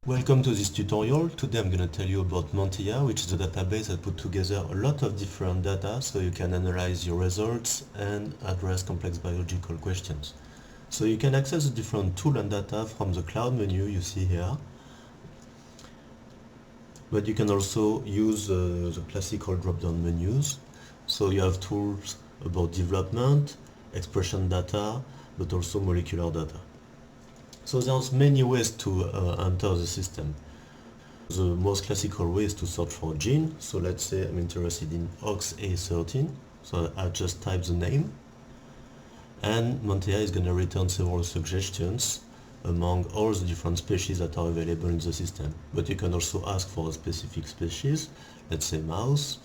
Welcome to this tutorial. Today I'm going to tell you about Manteia, which is a database that put together a lot of different data so you can analyze your results and address complex biological questions. So you can access the different tools and data from the cloud menu you see here. But you can also use the classical drop-down menus. So you have tools about development, expression data, but also molecular data. So there's many ways to enter the system. The most classical way is to search for a gene. So let's say I'm interested in OXA13. So I just type the name. And Manteia is going to return several suggestions among all the different species that are available in the system. But you can also ask for a specific species, let's say mouse.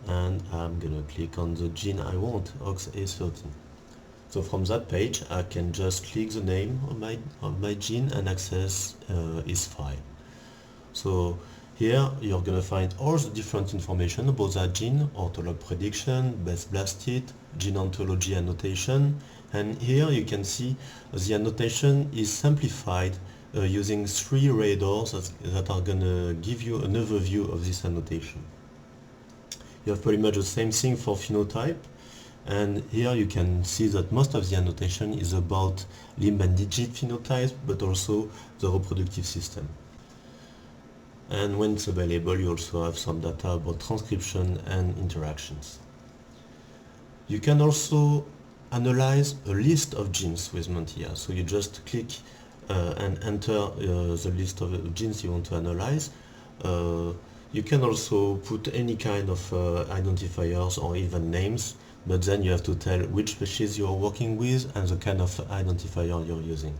And I'm going to click on the gene I want, OXA13. So from that page, I can just click the name of my gene and access its file. So here you're going to find all the different information about that gene, orthology prediction, best blasted, gene ontology annotation, and here you can see the annotation is simplified using 3 radars that are going to give you an overview of this annotation. You have pretty much the same thing for phenotype. And here you can see that most of the annotation is about limb and digit phenotypes, but also the reproductive system. And when it's available, you also have some data about transcription and interactions. You can also analyze a list of genes with Manteia. So you just click and enter the list of genes you want to analyze. You can also put any kind of identifiers or even names, but then you have to tell which species you are working with and the kind of identifier you're using.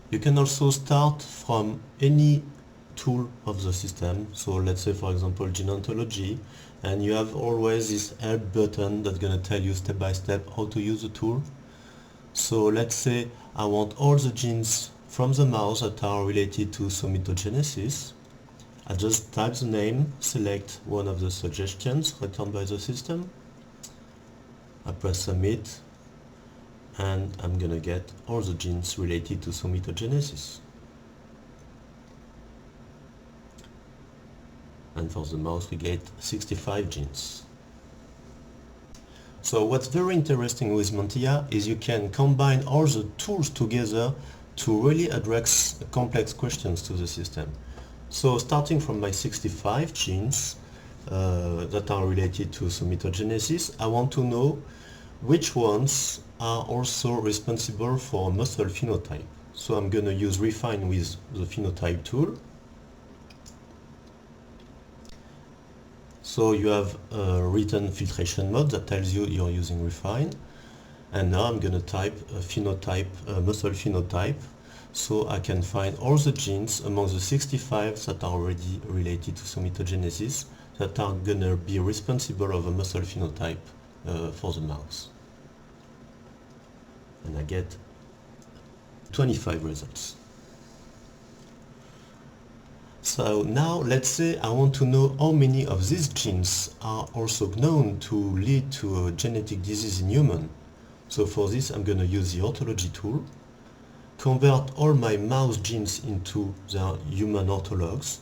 You can also start from any tool of the system. So let's say, for example, gene ontology, and you have always this help button that's going to tell you step by step how to use the tool. So let's say I want all the genes from the mouse that are related to somatogenesis. I just type the name, select one of the suggestions returned by the system. I press submit, and I'm gonna get all the genes related to somatogenesis. And for the mouse we get 65 genes. So what's very interesting with Manteia is you can combine all the tools together to really address complex questions to the system. So starting from my 65 genes that are related to somatogenesis, I want to know which ones are also responsible for muscle phenotype. So I'm going to use refine with the phenotype tool. So you have a written filtration mode that tells you you're using refine. And now I'm going to type a phenotype, muscle phenotype. So I can find all the genes among the 65 that are already related to somatogenesis that are going to be responsible of a muscle phenotype for the mouse. And I get 25 results. So now let's say I want to know how many of these genes are also known to lead to a genetic disease in human. So for this I'm going to use the orthology tool, convert all my mouse genes into their human orthologs.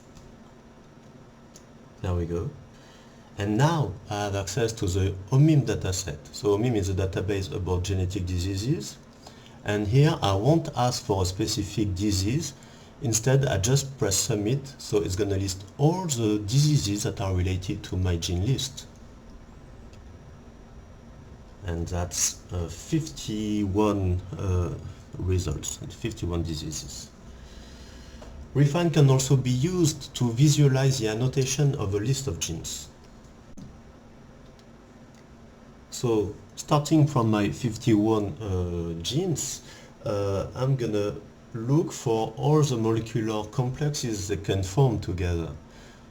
There we go. And now I have access to the OMIM dataset. So OMIM is a database about genetic diseases. And here I won't ask for a specific disease. Instead, I just press submit. So it's going to list all the diseases that are related to my gene list. And that's 51 results and 51 diseases. Refine can also be used to visualize the annotation of a list of genes. So starting from my 51 genes, I'm gonna look for all the molecular complexes that can form together.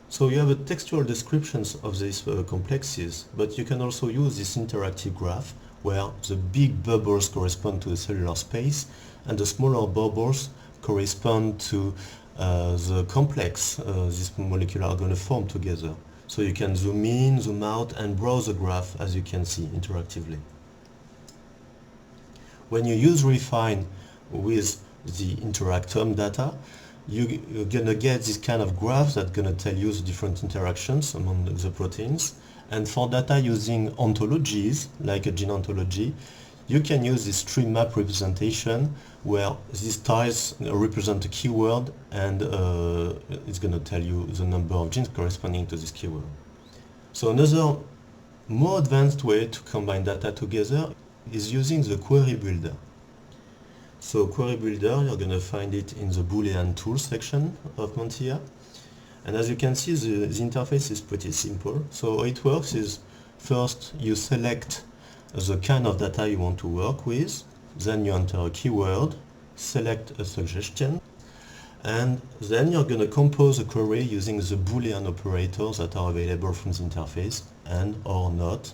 So you have a textual descriptions of these complexes, but you can also use this interactive graph where the big bubbles correspond to the cellular space and the smaller bubbles correspond to the complex these molecules are going to form together. So you can zoom in, zoom out, and browse the graph as you can see interactively. When you use refine with the interactome data, you're gonna get this kind of graph that's gonna tell you the different interactions among the proteins. And for data using ontologies, like a gene ontology, you can use this tree map representation where these tiles represent a keyword, and it's gonna tell you the number of genes corresponding to this keyword. So another more advanced way to combine data together is using the query builder. So query builder, you're going to find it in the Boolean tools section of Manteia. And as you can see, the interface is pretty simple. So how it works is, first you select the kind of data you want to work with, then you enter a keyword, select a suggestion, and then you're going to compose a query using the Boolean operators that are available from the interface, and or not.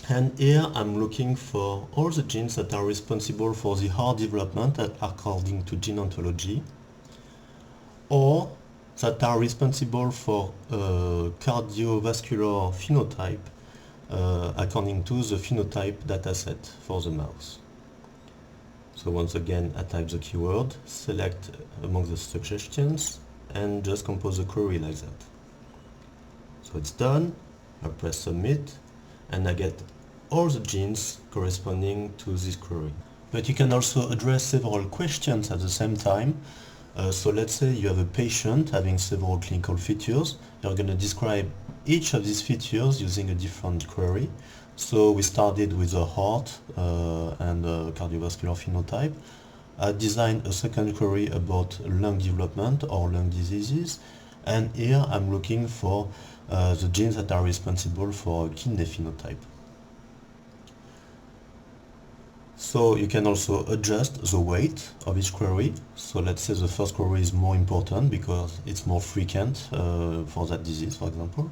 And here I'm looking for all the genes that are responsible for the heart development according to gene ontology, or that are responsible for cardiovascular phenotype according to the phenotype dataset for the mouse. So once again, I type the keyword, select among the suggestions, and just compose a query like that. So it's done, I press submit, and I get all the genes corresponding to this query. But you can also address several questions at the same time. So let's say you have a patient having several clinical features. You're going to describe each of these features using a different query. So we started with the heart and cardiovascular phenotype. I designed a second query about lung development or lung diseases. And here I'm looking for the genes that are responsible for kidney phenotype. So you can also adjust the weight of each query. So let's say the first query is more important because it's more frequent for that disease, for example.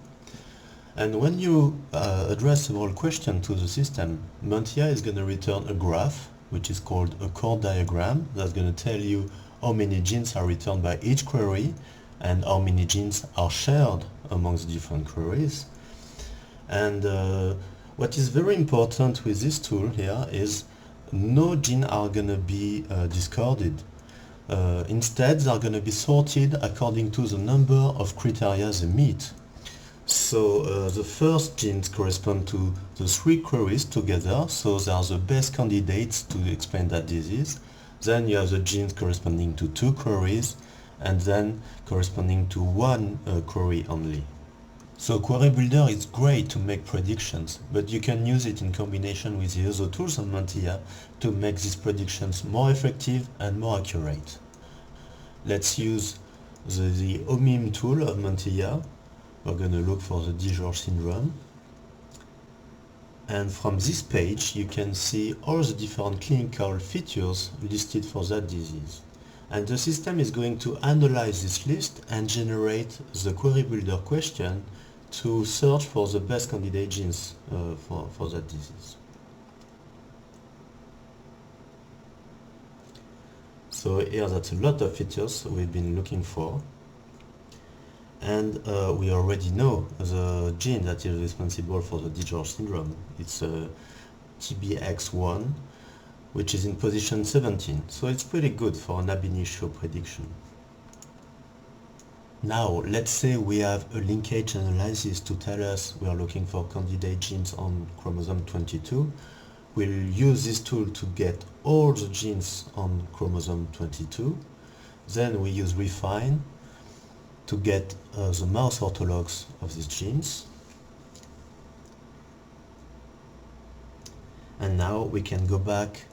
And when you address several questions to the system, Manteia is going to return a graph, which is called a chord diagram, that's going to tell you how many genes are returned by each query and how many genes are shared amongst different queries. And what is very important with this tool here is no genes are going to be discarded. Instead, they are going to be sorted according to the number of criteria they meet. So the first genes correspond to the three queries together, so they are the best candidates to explain that disease. Then you have the genes corresponding to two queries, and then corresponding to one query only. So Query Builder is great to make predictions, but you can use it in combination with the other tools on Manteia to make these predictions more effective and more accurate. Let's use the OMIM tool of Manteia. We're going to look for the DiGeorge syndrome. And from this page you can see all the different clinical features listed for that disease. And the system is going to analyze this list and generate the Query Builder question to search for the best candidate genes for that disease. So here that's a lot of features we've been looking for. And we already know the gene that is responsible for the DiGeorge syndrome. It's TBX1, which is in position 17. So it's pretty good for an ab initio prediction. Now, let's say we have a linkage analysis to tell us we are looking for candidate genes on chromosome 22. We'll use this tool to get all the genes on chromosome 22. Then we use refine to get the mouse orthologs of these genes. And now we can go back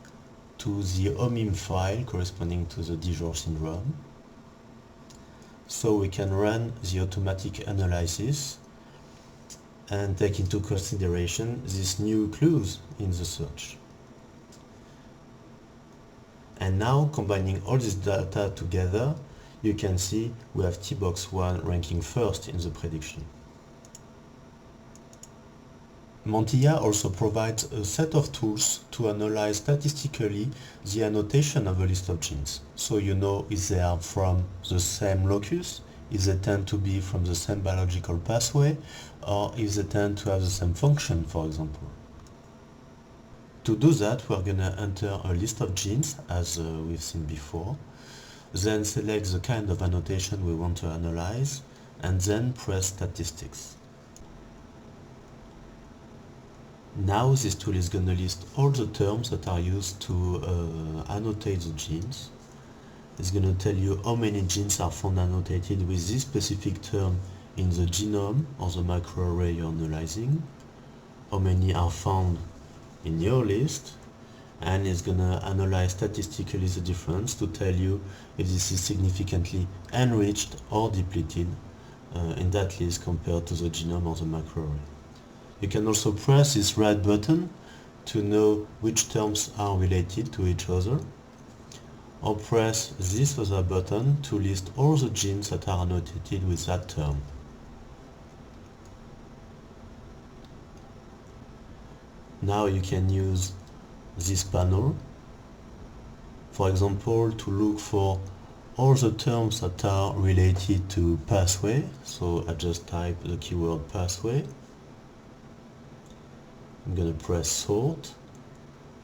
to the OMIM file corresponding to the DiGeorge syndrome. So we can run the automatic analysis and take into consideration these new clues in the search. And now, combining all this data together, you can see we have TBox1 ranking first in the prediction. Manteia also provides a set of tools to analyze statistically the annotation of a list of genes. So you know if they are from the same locus, if they tend to be from the same biological pathway, or if they tend to have the same function, for example. To do that, we're going to enter a list of genes, as we've seen before. then select the kind of annotation we want to analyze, and then press Statistics. Now this tool is going to list all the terms that are used to annotate the genes. It's going to tell you how many genes are found annotated with this specific term in the genome or the microarray you're analyzing, how many are found in your list, and it's going to analyze statistically the difference to tell you if this is significantly enriched or depleted in that list compared to the genome or the microarray. You can also press this right button to know which terms are related to each other, or press this other button to list all the genes that are annotated with that term. Now you can use this panel, for example, to look for all the terms that are related to pathway. So I just type the keyword pathway. I'm going to press sort,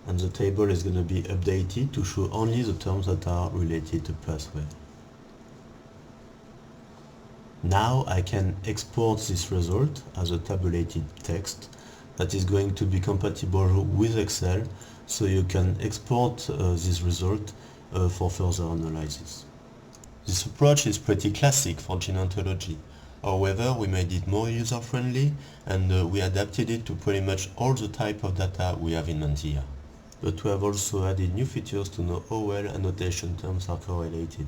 and the table is going to be updated to show only the terms that are related to pathway. Now I can export this result as a tabulated text that is going to be compatible with Excel, so you can export this result for further analysis. This approach is pretty classic for gene ontology. However, we made it more user-friendly, and we adapted it to pretty much all the type of data we have in Manteia. But we have also added new features to know how well annotation terms are correlated.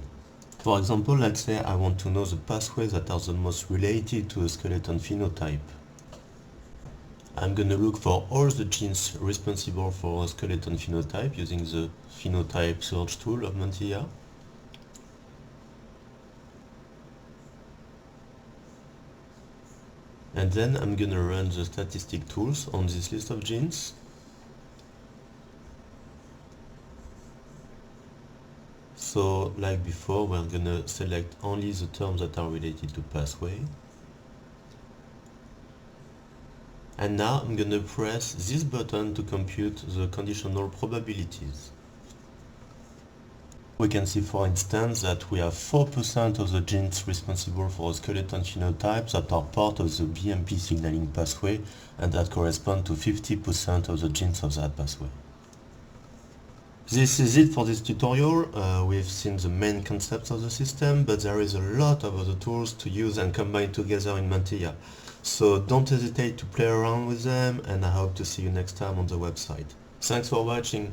For example, let's say I want to know the pathways that are the most related to a skeleton phenotype. I'm going to look for all the genes responsible for a skeleton phenotype using the phenotype search tool of Manteia. And then I'm going to run the statistic tools on this list of genes. So, like before, we're going to select only the terms that are related to pathway. And now I'm going to press this button to compute the conditional probabilities. We can see, for instance, that we have 4% of the genes responsible for a skeleton phenotype that are part of the BMP signaling pathway, and that correspond to 50% of the genes of that pathway. This is it for this tutorial. We've seen the main concepts of the system, but there is a lot of other tools to use and combine together in Manteia. So don't hesitate to play around with them, and I hope to see you next time on the website. Thanks for watching.